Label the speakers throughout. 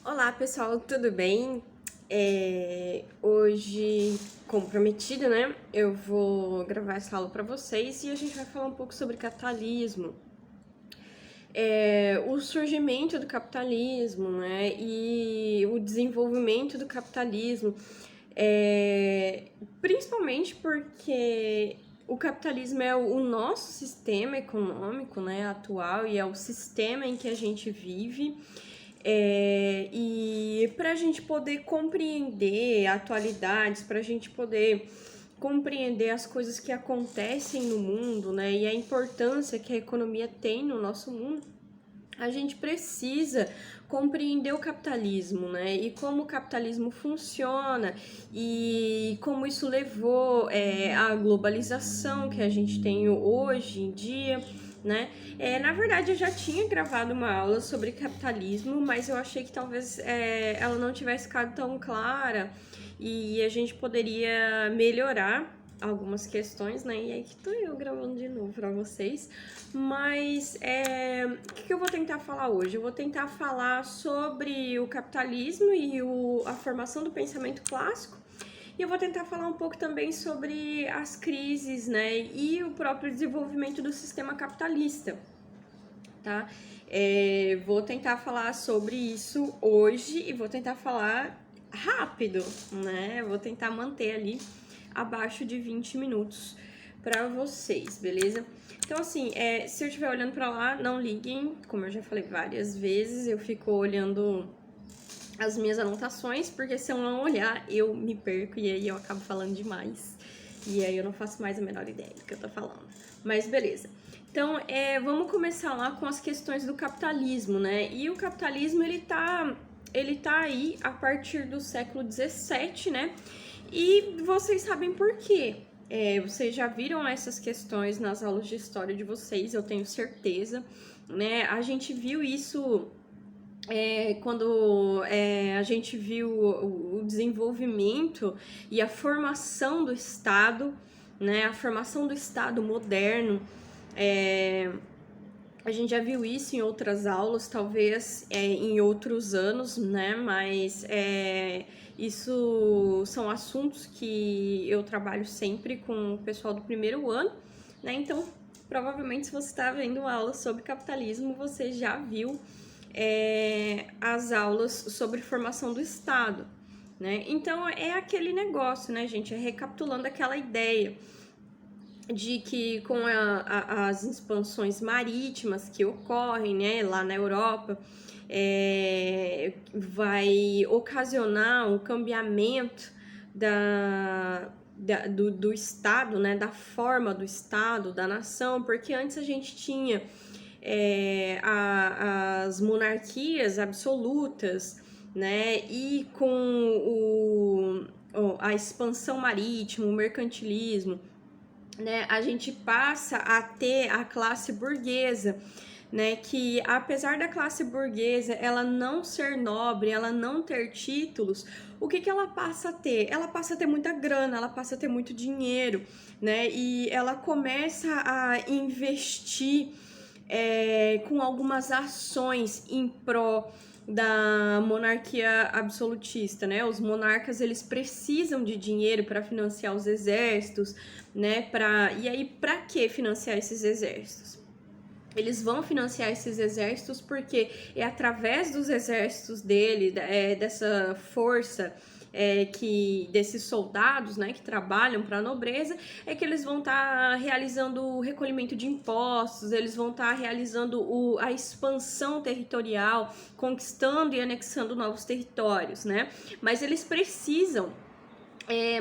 Speaker 1: Olá pessoal, tudo bem? Hoje, como prometido, né? Eu vou gravar essa aula para vocês e a gente vai falar um pouco sobre capitalismo. O surgimento do capitalismo, né? E o desenvolvimento do capitalismo. Principalmente porque o capitalismo é o nosso sistema econômico, né, atual, e é o sistema em que a gente vive. E para a gente poder compreender atualidades, para a gente poder compreender as coisas que acontecem no mundo, né, e a importância que a economia tem no nosso mundo, a gente precisa compreender o capitalismo, né? E como o capitalismo funciona e como isso levou à globalização que a gente tem hoje em dia, né? Na verdade, eu já tinha gravado uma aula sobre capitalismo, mas eu achei que talvez ela não tivesse ficado tão clara e a gente poderia melhorar algumas questões, né? E aí que tô eu gravando de novo para vocês. Mas o que eu vou tentar falar hoje? Eu vou tentar falar sobre o capitalismo e a formação do pensamento clássico. E eu vou tentar falar um pouco também sobre as crises, né? E o próprio desenvolvimento do sistema capitalista, tá? Vou tentar falar sobre isso hoje e vou tentar falar rápido, né? Vou tentar manter ali abaixo de 20 minutos para vocês, beleza? Então, assim, se eu estiver olhando para lá, não liguem, como eu já falei várias vezes, eu fico olhando as minhas anotações, porque se eu não olhar, eu me perco e aí eu acabo falando demais. E aí eu não faço mais a menor ideia do que eu tô falando. Mas beleza. Então, vamos começar lá com as questões do capitalismo, né? E o capitalismo, ele tá aí a partir do século XVII, né? E vocês sabem por quê. Vocês já viram essas questões nas aulas de história de vocês, eu tenho certeza, né? A gente viu isso quando a gente viu o desenvolvimento e a formação do Estado, né? A formação do Estado moderno. A gente já viu isso em outras aulas, talvez em outros anos, né? Mas isso são assuntos que eu trabalho sempre com o pessoal do primeiro ano, né? Então, provavelmente, se você está vendo uma aula sobre capitalismo, você já viu as aulas sobre formação do Estado, né? Então, é aquele negócio, né, gente? Recapitulando aquela ideia de que com as expansões marítimas que ocorrem, né, lá na Europa, vai ocasionar um cambiamento do Estado, né, da forma do Estado, da nação, porque antes a gente tinha as monarquias absolutas, né, e com a expansão marítima, o mercantilismo, né, a gente passa a ter a classe burguesa, né, que apesar da classe burguesa ela não ser nobre, ela não ter títulos, o que ela passa a ter? Ela passa a ter muita grana, ela passa a ter muito dinheiro, né, e ela começa a investir com algumas ações em pró da monarquia absolutista, né? Os monarcas eles precisam de dinheiro para financiar os exércitos, né? E aí para que financiar esses exércitos? Eles vão financiar esses exércitos porque é através dos exércitos dele, dessa força desses soldados, né, que trabalham para a nobreza, é que eles vão estar realizando o recolhimento de impostos, eles vão estar realizando a expansão territorial, conquistando e anexando novos territórios, né? Mas eles precisam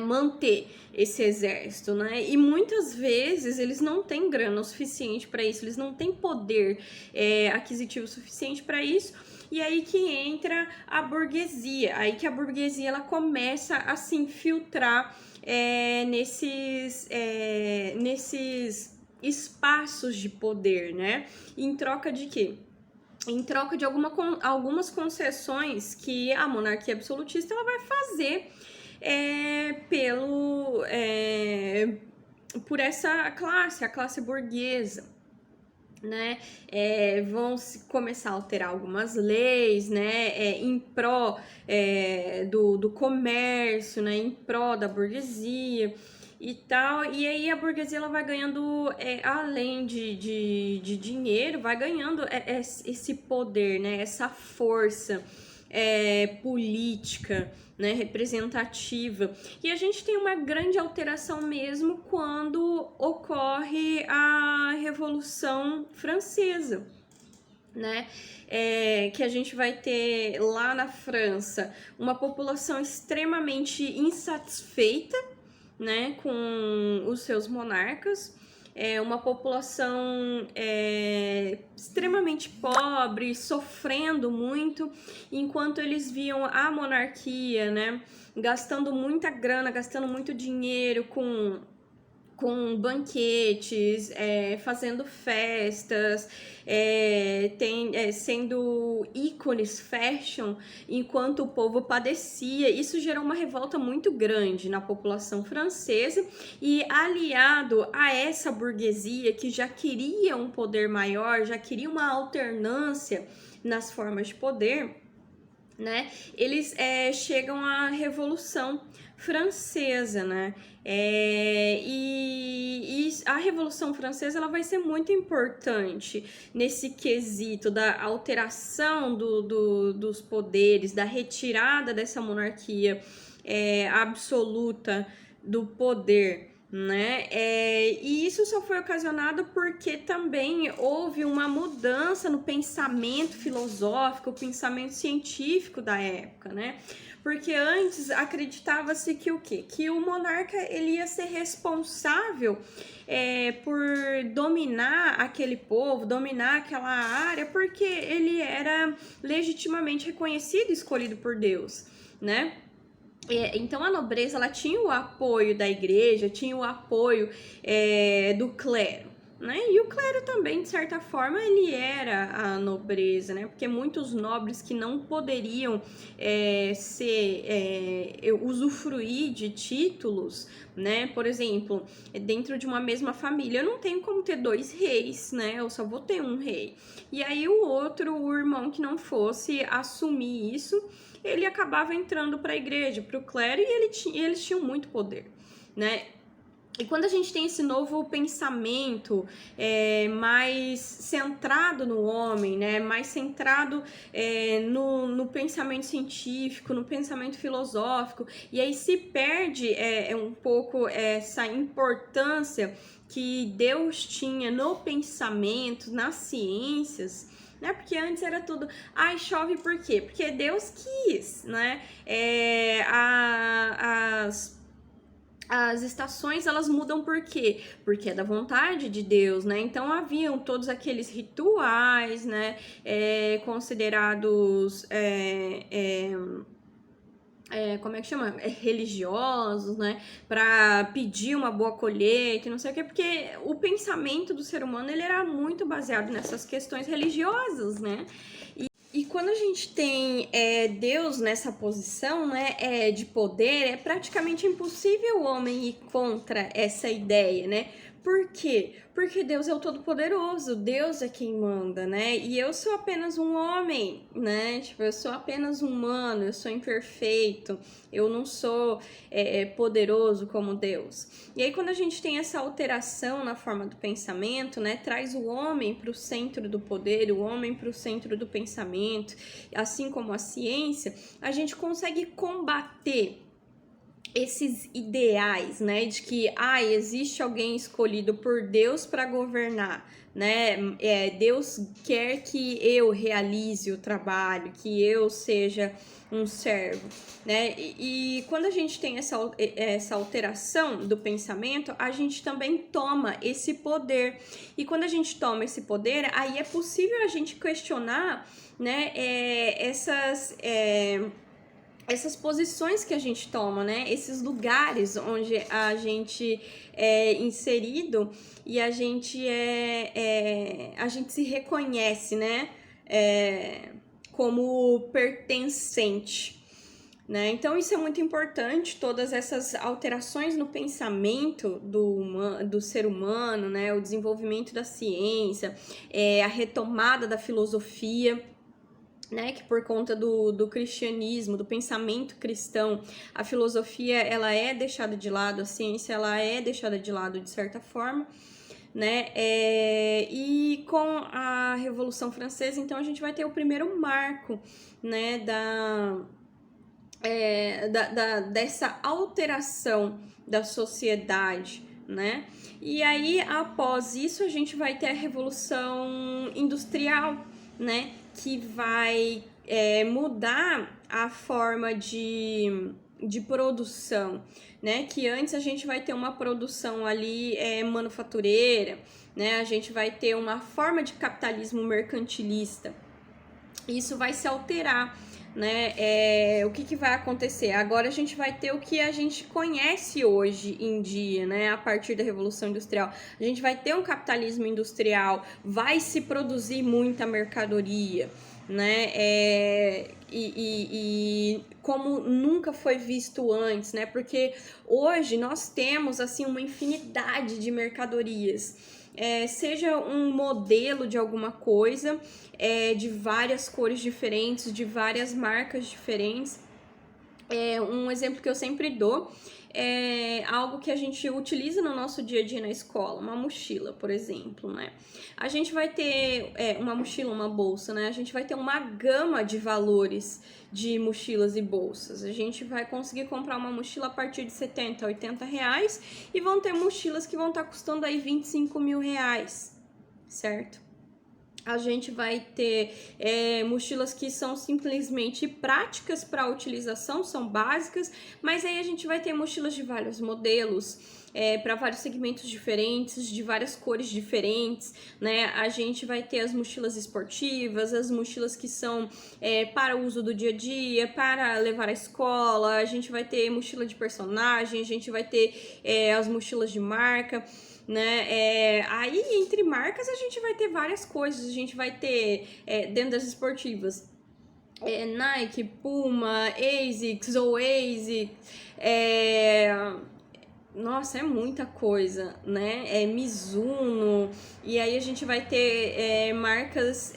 Speaker 1: manter esse exército, né? E muitas vezes eles não têm grana o suficiente para isso, eles não têm poder aquisitivo suficiente para isso. E aí que entra a burguesia, aí que a burguesia ela começa a se infiltrar nesses espaços de poder, né? Em troca de quê? Em troca de algumas concessões que a monarquia absolutista ela vai fazer por essa classe, a classe burguesa. né? Vão começar a alterar algumas leis, né? Em pró do comércio, né? Em pró da burguesia e tal. E aí a burguesia ela vai ganhando, além de dinheiro, vai ganhando esse poder, né? Essa força política, né, representativa. E a gente tem uma grande alteração mesmo quando ocorre a Revolução Francesa, né? Que a gente vai ter lá na França uma população extremamente insatisfeita, né, com os seus monarcas, uma população extremamente pobre, sofrendo muito, enquanto eles viam a monarquia, né, gastando muita grana, gastando muito dinheiro com banquetes, fazendo festas, sendo ícones fashion, enquanto o povo padecia. Isso gerou uma revolta muito grande na população francesa e aliado a essa burguesia que já queria um poder maior, já queria uma alternância nas formas de poder, né? Eles chegam à Revolução Francesa, né? E a Revolução Francesa ela vai ser muito importante nesse quesito da alteração dos poderes, da retirada dessa monarquia absoluta do poder, né? E isso só foi ocasionado porque também houve uma mudança no pensamento filosófico, o pensamento científico da época, né? Porque antes acreditava-se que o quê? Que o monarca ele ia ser responsável por dominar aquele povo, dominar aquela área, porque ele era legitimamente reconhecido e escolhido por Deus, né? Então a nobreza ela tinha o apoio da igreja, tinha o apoio do clero, né? E o clero também, de certa forma, ele era a nobreza, né? Porque muitos nobres que não poderiam usufruir de títulos, né? Por exemplo, dentro de uma mesma família, eu não tenho como ter 2 reis, né? Eu só vou ter um rei. E aí o irmão que não fosse assumir isso, ele acabava entrando para a igreja, para o clero, e eles tinham muito poder, né? E quando a gente tem esse novo pensamento mais centrado no homem, né, mais centrado no pensamento científico, no pensamento filosófico, e aí se perde um pouco essa importância que Deus tinha no pensamento, nas ciências, né? Porque antes era tudo, chove por quê? Porque Deus quis, né? As estações elas mudam por quê? Porque é da vontade de Deus, né? Então haviam todos aqueles rituais, né? Considerados como é que chama? Religiosos, né? Para pedir uma boa colheita, não sei o quê, porque o pensamento do ser humano ele era muito baseado nessas questões religiosas, né? E quando a gente tem Deus nessa posição, né, de poder, é praticamente impossível o homem ir contra essa ideia, né? Por quê? Porque Deus é o Todo-Poderoso, Deus é quem manda, né? E eu sou apenas um homem, né? Tipo, eu sou apenas humano, eu sou imperfeito, eu não sou poderoso como Deus. E aí, quando a gente tem essa alteração na forma do pensamento, né? Traz o homem para o centro do poder, o homem para o centro do pensamento, assim como a ciência, a gente consegue combater esses ideais, né, de que existe alguém escolhido por Deus para governar, né? Deus quer que eu realize o trabalho, que eu seja um servo, né? E quando a gente tem essa alteração do pensamento, a gente também toma esse poder. E quando a gente toma esse poder, aí é possível a gente questionar, né, essas posições que a gente toma, né? Esses lugares onde a gente é inserido e a gente a gente se reconhece, né? Como pertencente, né? Então isso é muito importante, todas essas alterações no pensamento do ser humano, né? O desenvolvimento da ciência, a retomada da filosofia, né, que por conta do cristianismo, do pensamento cristão, a filosofia ela é deixada de lado, a ciência ela é deixada de lado de certa forma, né, e com a Revolução Francesa, então a gente vai ter o primeiro marco, né, dessa alteração da sociedade, né, e aí após isso a gente vai ter a Revolução Industrial, né, que vai mudar a forma de produção, né? Que antes a gente vai ter uma produção ali manufatureira, né? A gente vai ter uma forma de capitalismo mercantilista. Isso vai se alterar, né? O que vai acontecer? Agora a gente vai ter o que a gente conhece hoje em dia, né? A partir da Revolução Industrial. A gente vai ter um capitalismo industrial, vai se produzir muita mercadoria, né? E como nunca foi visto antes, né? Porque hoje nós temos assim uma infinidade de mercadorias. Seja um modelo de alguma coisa, de várias cores diferentes, de várias marcas diferentes. Um exemplo que eu sempre dou é algo que a gente utiliza no nosso dia a dia na escola, uma mochila, por exemplo, né? A gente vai ter uma mochila, uma bolsa, né? A gente vai ter uma gama de valores de mochilas e bolsas. A gente vai conseguir comprar uma mochila a partir de 70, 80 reais e vão ter mochilas que vão estar custando aí 25 mil reais, certo? A gente vai ter mochilas que são simplesmente práticas para utilização, são básicas, mas aí a gente vai ter mochilas de vários modelos, para vários segmentos diferentes, de várias cores diferentes, né? A gente vai ter as mochilas esportivas, as mochilas que são para o uso do dia a dia, para levar à escola, a gente vai ter mochila de personagem, a gente vai ter as mochilas de marca, né? Aí entre marcas a gente vai ter várias coisas, a gente vai ter dentro das esportivas Nike, Puma, ASICS ou ASICS, nossa, é muita coisa, né? Mizuno, e aí a gente vai ter marcas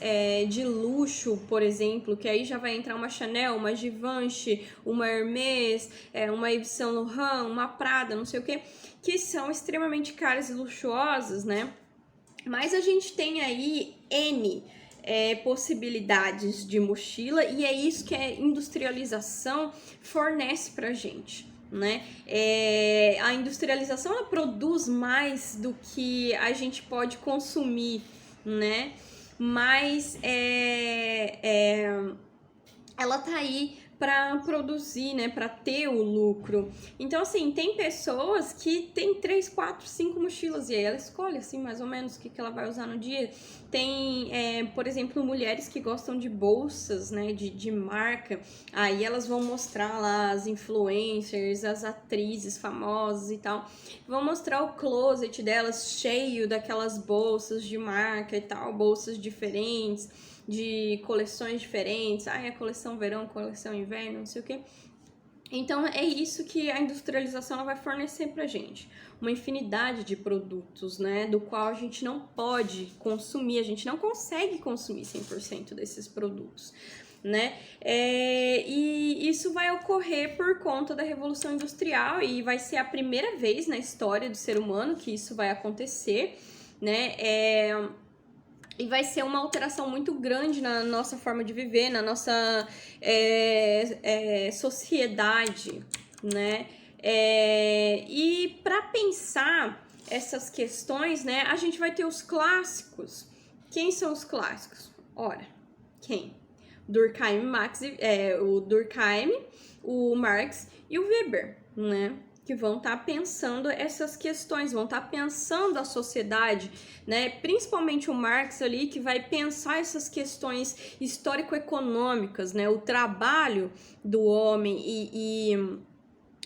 Speaker 1: de luxo, por exemplo, que aí já vai entrar uma Chanel, uma Givenchy, uma Hermès, uma Yves Saint Laurent, uma Prada, não sei o que são extremamente caras e luxuosas, né? Mas a gente tem aí N possibilidades de mochila e é isso que a industrialização fornece pra gente, né? A industrialização ela produz mais do que a gente pode consumir, né? Mas ela tá aí para produzir, né, para ter o lucro. Então, assim, tem pessoas que tem 3, 4, 5 mochilas e aí ela escolhe, assim, mais ou menos o que ela vai usar no dia. Tem, por exemplo, mulheres que gostam de bolsas, né, de marca, aí elas vão mostrar lá as influencers, as atrizes famosas e tal, vão mostrar o closet delas cheio daquelas bolsas de marca e tal, bolsas diferentes, de coleções diferentes, a coleção verão, coleção inverno, não sei o que. Então é isso que a industrialização ela vai fornecer pra gente, uma infinidade de produtos, né, do qual a gente não pode consumir, a gente não consegue consumir 100% desses produtos, né, e isso vai ocorrer por conta da Revolução Industrial e vai ser a primeira vez na história do ser humano que isso vai acontecer, né, e vai ser uma alteração muito grande na nossa forma de viver, na nossa sociedade, né? E para pensar essas questões, né, a gente vai ter os clássicos. Quem são os clássicos? Ora, quem? Durkheim, o Durkheim, o Marx e o Weber, né? Que vão estar pensando essas questões, vão estar pensando a sociedade, né? Principalmente o Marx ali, que vai pensar essas questões histórico-econômicas, né? O trabalho do homem e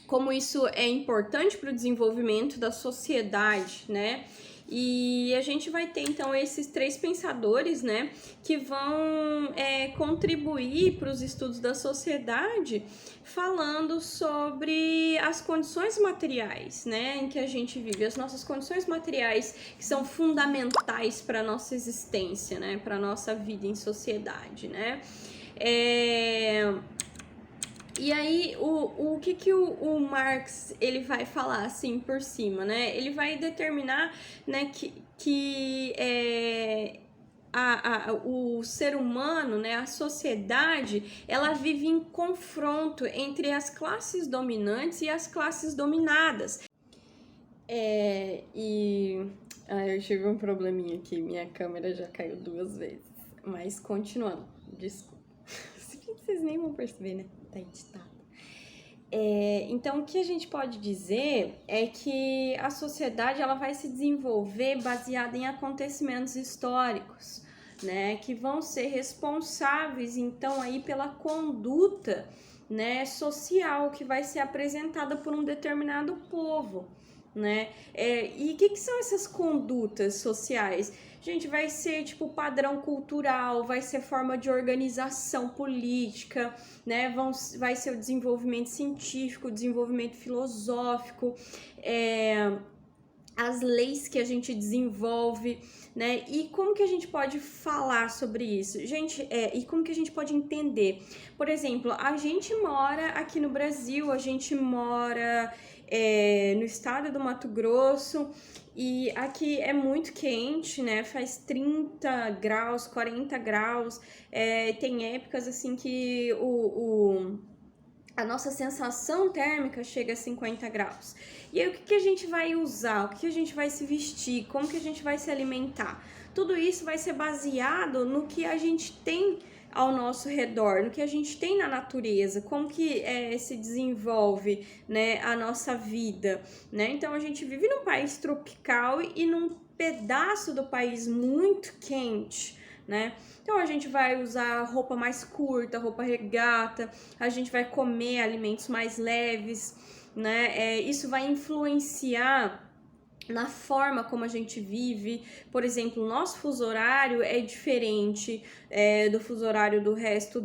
Speaker 1: como isso é importante para o desenvolvimento da sociedade, né? E a gente vai ter, então, esses três pensadores, né, que vão contribuir para os estudos da sociedade, falando sobre as condições materiais, né, em que a gente vive, as nossas condições materiais que são fundamentais para a nossa existência, né, para a nossa vida em sociedade, né. E aí, o que o Marx ele vai falar assim por cima, né? Ele vai determinar, né, o ser humano, né, a sociedade, ela vive em confronto entre as classes dominantes e as classes dominadas. Eu tive um probleminha aqui, minha câmera já caiu 2 vezes, mas continuando, desculpa. Vocês nem vão perceber, né? Tá editado. Então, o que a gente pode dizer é que a sociedade ela vai se desenvolver baseada em acontecimentos históricos, né, que vão ser responsáveis, então, aí pela conduta, né, social que vai ser apresentada por um determinado povo, né? E o que são essas condutas sociais? Gente, vai ser tipo padrão cultural, vai ser forma de organização política, né? Vai ser o desenvolvimento científico, o desenvolvimento filosófico, as leis que a gente desenvolve, né? E como que a gente pode falar sobre isso? Gente, e como que a gente pode entender? Por exemplo, a gente mora aqui no Brasil, a gente mora no estado do Mato Grosso, e aqui é muito quente, né? Faz 30 graus, 40 graus. Tem épocas assim que a nossa sensação térmica chega a 50 graus. E aí, o que a gente vai usar? O que a gente vai se vestir? Como que a gente vai se alimentar? Tudo isso vai ser baseado no que a gente tem ao nosso redor, no que a gente tem na natureza, como que se desenvolve, né, a nossa vida, né? Então, a gente vive num país tropical e num pedaço do país muito quente, né? Então a gente vai usar roupa mais curta, roupa regata, a gente vai comer alimentos mais leves, né? Isso vai influenciar na forma como a gente vive. Por exemplo, o nosso fuso horário é diferente do fuso horário do resto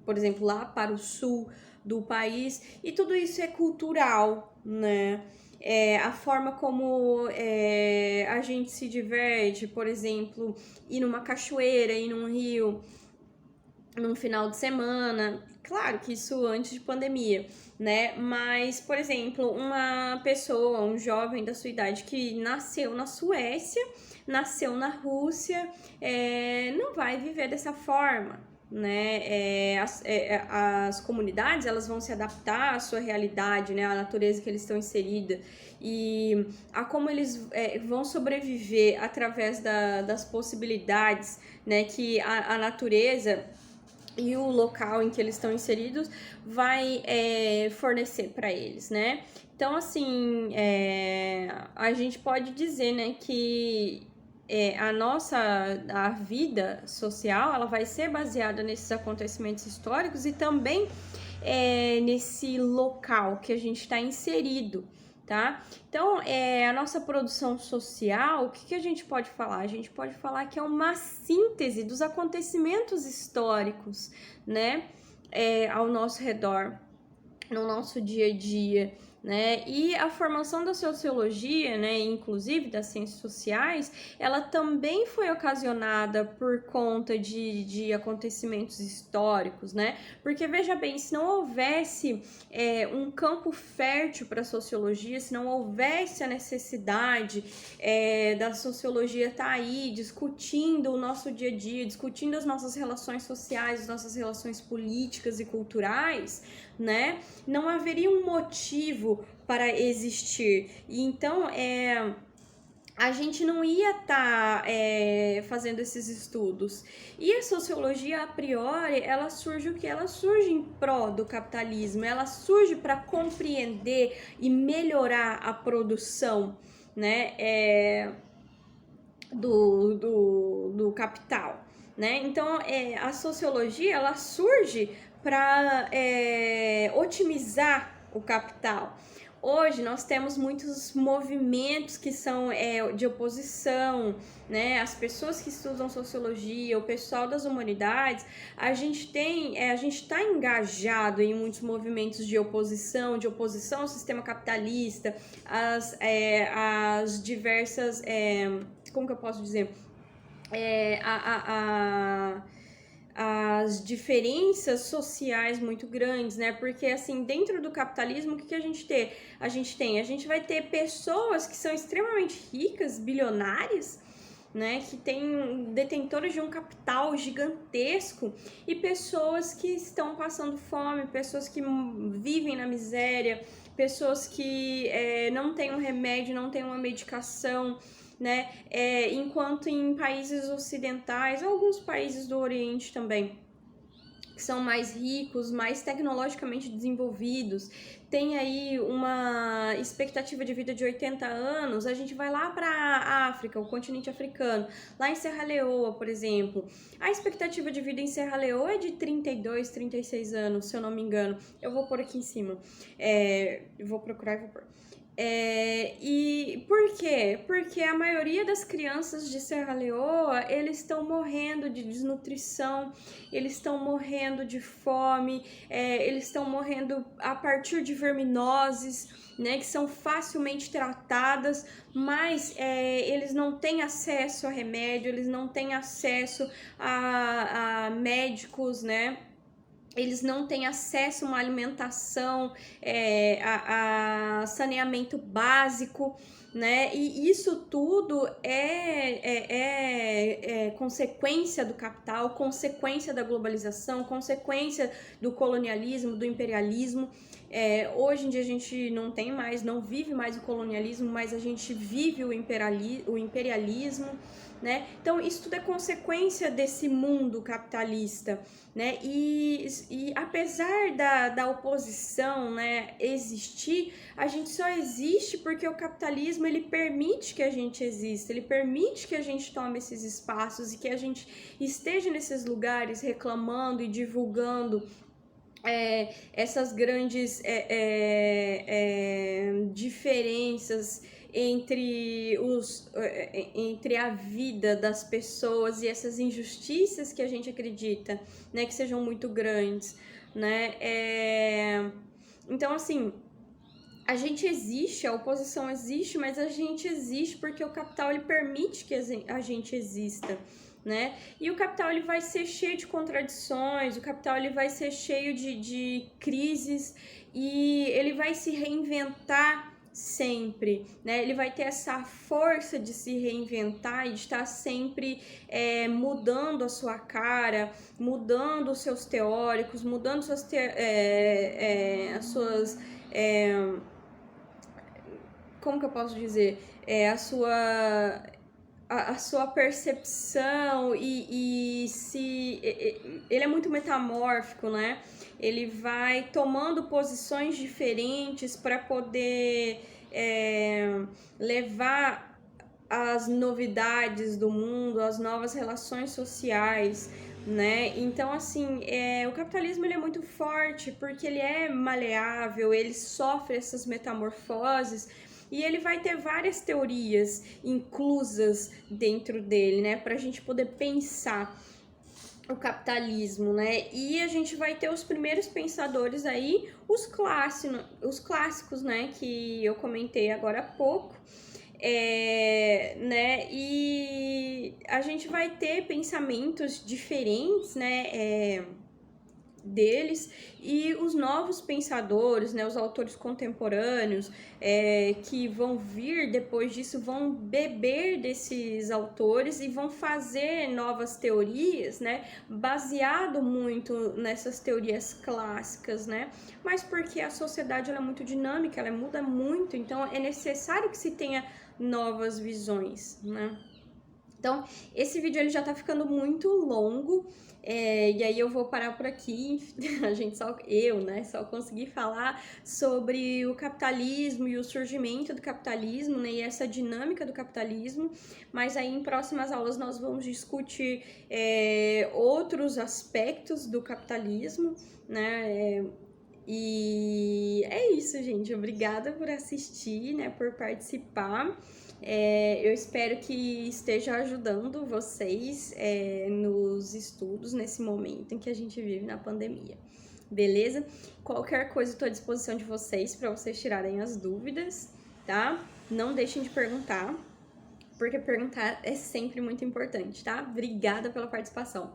Speaker 1: por exemplo, lá para o sul do país, e tudo isso é cultural, né? A forma como a gente se diverte, por exemplo, ir numa cachoeira, ir num rio, num final de semana. Claro que isso antes de pandemia, né? Mas, por exemplo, uma pessoa, um jovem da sua idade que nasceu na Suécia, nasceu na Rússia, não vai viver dessa forma, né? As comunidades elas vão se adaptar à sua realidade, né? À natureza que eles estão inseridos e a como eles vão sobreviver através das possibilidades, né? Que a natureza e o local em que eles estão inseridos vai fornecer para eles, né? Então, assim, a gente pode dizer, né, que a vida social, ela vai ser baseada nesses acontecimentos históricos e também nesse local que a gente está inserido, tá? Então, a nossa produção social, o que a gente pode falar? A gente pode falar que é uma síntese dos acontecimentos históricos, né? Ao nosso redor, no nosso dia a dia, né? E a formação da sociologia, né, inclusive das ciências sociais, ela também foi ocasionada por conta de acontecimentos históricos, né? Porque veja bem, se não houvesse um campo fértil para a sociologia, se não houvesse a necessidade da sociologia estar aí discutindo o nosso dia a dia, discutindo as nossas relações sociais, as nossas relações políticas e culturais, né? Não haveria um motivo para existir. E então, a gente não ia estar fazendo esses estudos. E a sociologia, a priori, ela surge o que? Ela surge em pró do capitalismo, ela surge para compreender e melhorar a produção, né, do capital, né? Então, a sociologia, ela surge para otimizar o capital. Hoje nós temos muitos movimentos que são de oposição, né? As pessoas que estudam sociologia, o pessoal das humanidades, a gente está engajado em muitos movimentos de oposição ao sistema capitalista, as diversas, como que eu posso dizer? É, as diferenças sociais muito grandes, né? Porque assim, dentro do capitalismo, o que a gente tem? A gente vai ter pessoas que são extremamente ricas, bilionárias, né, que tem detentores de um capital gigantesco, e pessoas que estão passando fome, pessoas que vivem na miséria, pessoas que não têm um remédio, não têm uma medicação, né? Enquanto em países ocidentais, alguns países do Oriente também, que são mais ricos, mais tecnologicamente desenvolvidos, tem aí uma expectativa de vida de 80 anos, a gente vai lá para a África, o continente africano, lá em Serra Leoa, por exemplo, a expectativa de vida em Serra Leoa é de 32, 36 anos, se eu não me engano. Eu vou pôr aqui em cima, eu vou procurar e vou pôr. E por quê? Porque a maioria das crianças de Serra Leoa, eles estão morrendo de desnutrição, eles estão morrendo de fome, eles estão morrendo a partir de verminoses, né, que são facilmente tratadas, mas eles não têm acesso a remédio, eles não têm acesso a médicos, né? Eles não têm acesso a uma alimentação, a saneamento básico, né? E isso tudo é consequência do capital, consequência da globalização, consequência do colonialismo, do imperialismo. Hoje em dia a gente não vive mais o colonialismo, mas a gente vive o imperialismo, né? Então isso tudo é consequência desse mundo capitalista, né? E apesar da oposição, né, existir, a gente só existe porque o capitalismo ele permite que a gente exista, ele permite que a gente tome esses espaços e que a gente esteja nesses lugares reclamando e divulgando essas grandes diferenças entre a vida das pessoas e essas injustiças que a gente acredita, né, que sejam muito grandes, né? Então, assim, a gente existe, a oposição existe, mas a gente existe porque o capital ele permite que a gente exista, né? E o capital ele vai ser cheio de contradições, o capital ele vai ser cheio de crises e ele vai se reinventar sempre, né? Ele vai ter essa força de se reinventar e de estar sempre mudando a sua cara, mudando os seus teóricos, mudando as suas como que eu posso dizer? A sua percepção ele é muito metamórfico, né? Ele vai tomando posições diferentes para poder levar as novidades do mundo, as novas relações sociais, né? Então, assim, o capitalismo ele é muito forte porque ele é maleável, ele sofre essas metamorfoses e ele vai ter várias teorias inclusas dentro dele, né? Para a gente poder pensar o capitalismo, né? E a gente vai ter os primeiros pensadores aí, os clássicos, né? Que eu comentei agora há pouco. Né? E a gente vai ter pensamentos diferentes, né? Deles, e os novos pensadores, né, os autores contemporâneos que vão vir depois disso vão beber desses autores e vão fazer novas teorias, né, baseado muito nessas teorias clássicas, né, mas porque a sociedade ela é muito dinâmica, ela muda muito, então é necessário que se tenha novas visões, né. Então, esse vídeo ele já tá ficando muito longo, e aí eu vou parar por aqui. Só consegui falar sobre o capitalismo e o surgimento do capitalismo, né, e essa dinâmica do capitalismo, mas aí em próximas aulas nós vamos discutir outros aspectos do capitalismo, né, E é isso, gente. Obrigada por assistir, né? Por participar. Eu espero que esteja ajudando vocês nos estudos nesse momento em que a gente vive na pandemia. Beleza? Qualquer coisa, estou à disposição de vocês para vocês tirarem as dúvidas, tá? Não deixem de perguntar, porque perguntar é sempre muito importante, tá? Obrigada pela participação.